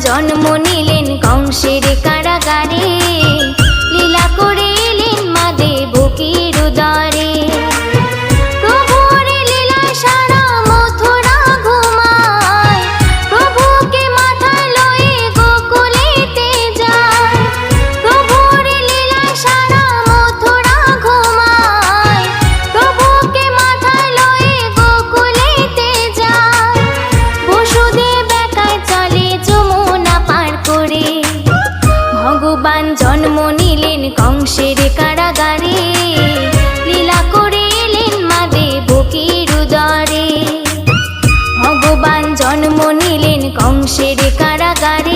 জন্ম নিলেন কংসের কারাগারে, লীলা করে এলেন মা দেবকীর উদরে। প্রভুর লীলায় সারা মথুরা ঘুমায়, প্রভুকে মাথায় লয়ে গোকুলেতে যায়। প্রভুর লীলায় সারা মথুরা ঘুমায়, প্রভুকে মাথায় লয়ে গোকুলেতে যায়। বসুদেব একাই চলে যমুনা পার করে, ভগবান জন্ম নিলেন কংসের কারাগারে, লীলা করে এলেন মা দেবকীর উদরে। ভগবান জন্ম নিলেন কংসের কারাগারে।